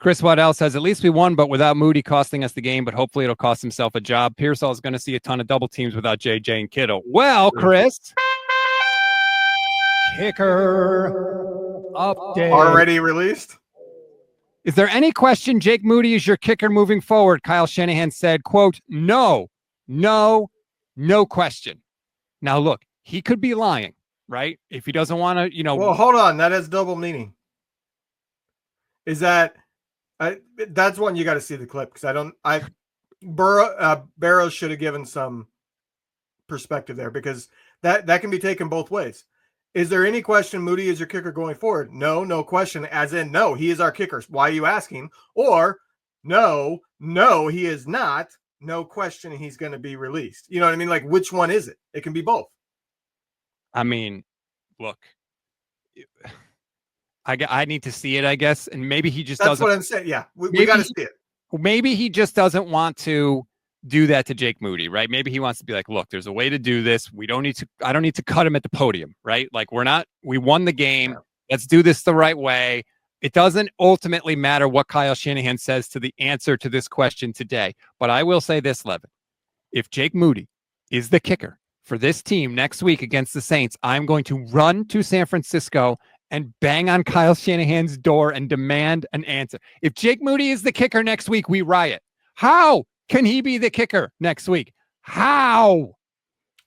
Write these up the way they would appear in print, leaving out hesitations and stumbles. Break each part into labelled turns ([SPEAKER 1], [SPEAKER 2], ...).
[SPEAKER 1] Chris Waddell says, at least we won, but without Moody costing us the game, but hopefully it'll cost himself a job. Pearsall is going to see a ton of double teams without JJ and Kittle. Well, Chris, kicker update.
[SPEAKER 2] Already released?
[SPEAKER 1] Is there any question Jake Moody is your kicker moving forward? Kyle Shanahan said, quote, no question. Now, look, he could be lying, right? If he doesn't want to,
[SPEAKER 2] Well, hold on. That has double meaning. Is that that's one you got to see the clip because Barrows should have given some perspective there because that can be taken both ways. Is there any question Moody is your kicker going forward? No question. As in, no, he is our kicker. Why are you asking? Or no, he is not. No question, he's going to be released. You know what I mean? Like, which one is it? It can be both.
[SPEAKER 1] I mean, look, I need to see it, I guess, and maybe he just doesn't.
[SPEAKER 2] That's what I'm saying. Yeah, we got to see it.
[SPEAKER 1] Maybe he just doesn't want to do that to Jake Moody, right? Maybe he wants to be like, look, there's a way to do this. I don't need to cut him at the podium, right? Like we won the game. Yeah. Let's do this the right way. It doesn't ultimately matter what Kyle Shanahan says to the answer to this question today. But I will say this, Levin. If Jake Moody is the kicker for this team next week against the Saints, I'm going to run to San Francisco and bang on Kyle Shanahan's door and demand an answer. If Jake Moody is the kicker next week, we riot. How can he be the kicker next week? How?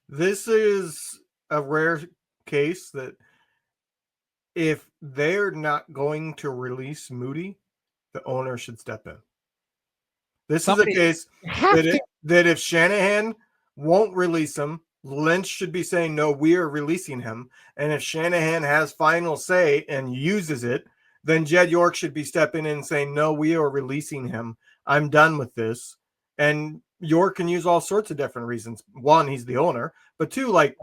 [SPEAKER 2] This is a rare case that if they're not going to release Moody, the owner should step in. This is a case that if Shanahan won't release him, Lynch should be saying, no, we are releasing him. And if Shanahan has final say and uses it, then Jed York should be stepping in and saying, no, we are releasing him. I'm done with this. And York can use all sorts of different reasons. One, he's the owner. But two, like,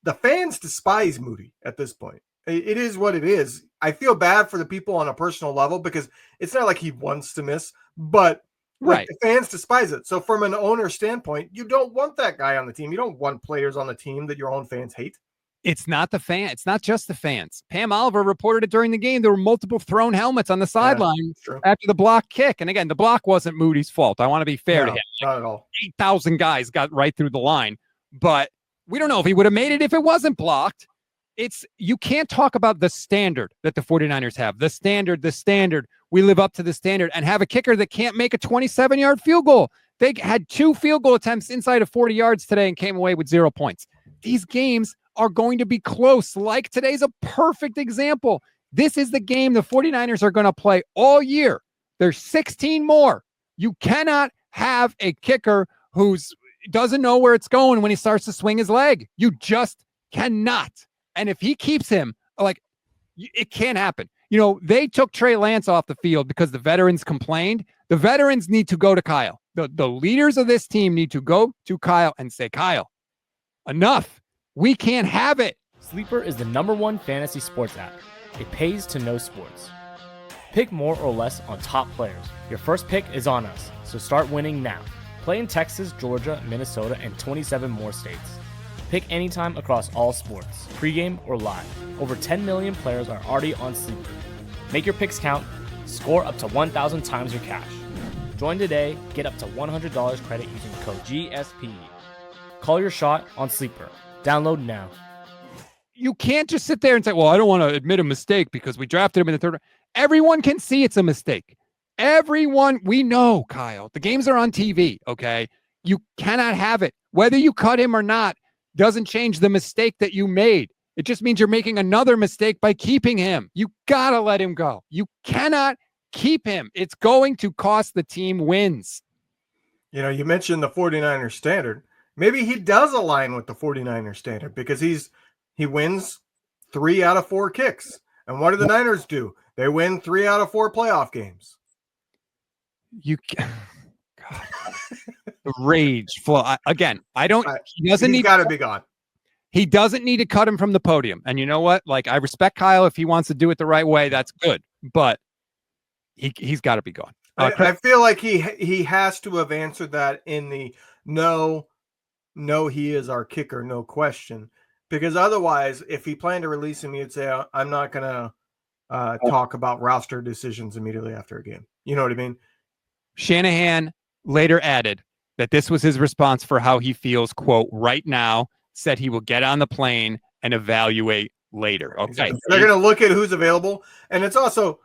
[SPEAKER 2] the fans despise Moody at this point. It is what it is. I feel bad for the people on a personal level because it's not like he wants to miss, but right. The fans despise it. So from an owner standpoint, you don't want that guy on the team. You don't want players on the team that your own fans hate.
[SPEAKER 1] It's not the fan. It's not just the fans. Pam Oliver reported it during the game. There were multiple thrown helmets on the sideline after the block kick. And again, the block wasn't Moody's fault. I want to be fair to him.
[SPEAKER 2] Not at all.
[SPEAKER 1] 8,000 guys got right through the line, but we don't know if he would have made it if it wasn't blocked. You can't talk about the standard that the 49ers have. The standard. We live up to the standard and have a kicker that can't make a 27-yard field goal. They had 2 field goal attempts inside of 40 yards today and came away with 0 points. These games are going to be close. Like today's a perfect example. This is the game the 49ers are going to play all year. There's 16 more. You cannot have a kicker who doesn't know where it's going when he starts to swing his leg. You just cannot. And if he keeps him, like, it can't happen. They took Trey Lance off the field because the veterans complained. The veterans need to go to Kyle. The leaders of this team need to go to Kyle and say, Kyle, enough. We can't have it.
[SPEAKER 3] Sleeper is the #1 fantasy sports app. It pays to know sports. Pick more or less on top players. Your first pick is on us, so start winning now. Play in Texas, Georgia, Minnesota, and 27 more states. Pick anytime across all sports, pregame or live. Over 10 million players are already on Sleeper. Make your picks count. Score up to 1,000 times your cash. Join today. Get up to $100 credit using code GSPE. Call your shot on Sleeper. Download now.
[SPEAKER 1] You can't just sit there and say, well, I don't want to admit a mistake because we drafted him in the 3rd round. Everyone can see it's a mistake. We know, Kyle. The games are on TV, okay? You cannot have it. Whether you cut him or not doesn't change the mistake that you made. It just means you're making another mistake by keeping him. You got to let him go. You cannot keep him. It's going to cost the team wins.
[SPEAKER 2] You mentioned the 49ers standard. Maybe he does align with the 49ers standard because he wins 3 out of 4 kicks. And what do the Niners do? They win 3 out of 4 playoff games.
[SPEAKER 1] The rage flow.
[SPEAKER 2] He's got to be gone.
[SPEAKER 1] He doesn't need to cut him from the podium. And you know what? Like, I respect Kyle. If he wants to do it the right way, that's good. But he's got to be gone.
[SPEAKER 2] I feel like he has to have answered that in the no, he is our kicker, no question. Because otherwise, if he planned to release him, he'd say, I'm not gonna talk about roster decisions immediately after a game. You know what I mean?
[SPEAKER 1] Shanahan later added that this was his response for how he feels, quote, right now, said he will get on the plane and evaluate later. Okay.
[SPEAKER 2] Exactly. They're going to look at who's available. And it's also,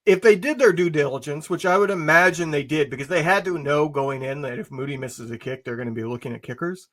[SPEAKER 2] if they did their due diligence, which I would imagine they did, because they had to know going in that if Moody misses a kick, they're going to be looking at kickers.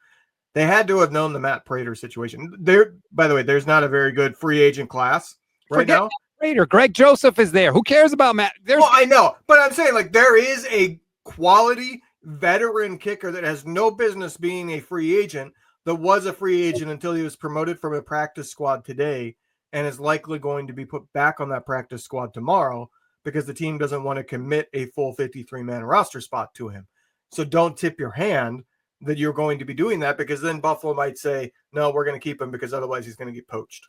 [SPEAKER 2] They had to have known the Matt Prater situation. There, by the way, there's not a very good free agent class right now.
[SPEAKER 1] Prater. Greg Joseph is there. Who cares about Matt?
[SPEAKER 2] Well, I know, but I'm saying like there is a quality veteran kicker that has no business being a free agent, that was a free agent until he was promoted from a practice squad today and is likely going to be put back on that practice squad tomorrow because the team doesn't want to commit a full 53-man roster spot to him. So don't tip your hand that you're going to be doing that, because then Buffalo might say, no, we're going to keep him because otherwise he's going to get poached.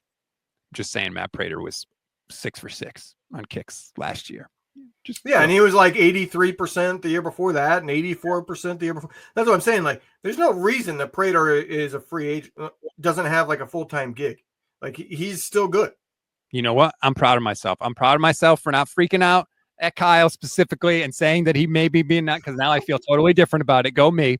[SPEAKER 1] Just saying, Matt Prater was 6 for 6 on kicks last year.
[SPEAKER 2] And he was like 83% the year before that and 84% the year before. That's what I'm saying. Like, there's no reason that Prater is a free agent, doesn't have like a full-time gig. Like, he's still good.
[SPEAKER 1] You know what? I'm proud of myself. I'm proud of myself for not freaking out at Kyle specifically and saying that he may be being not, because now I feel totally different about it. Go me.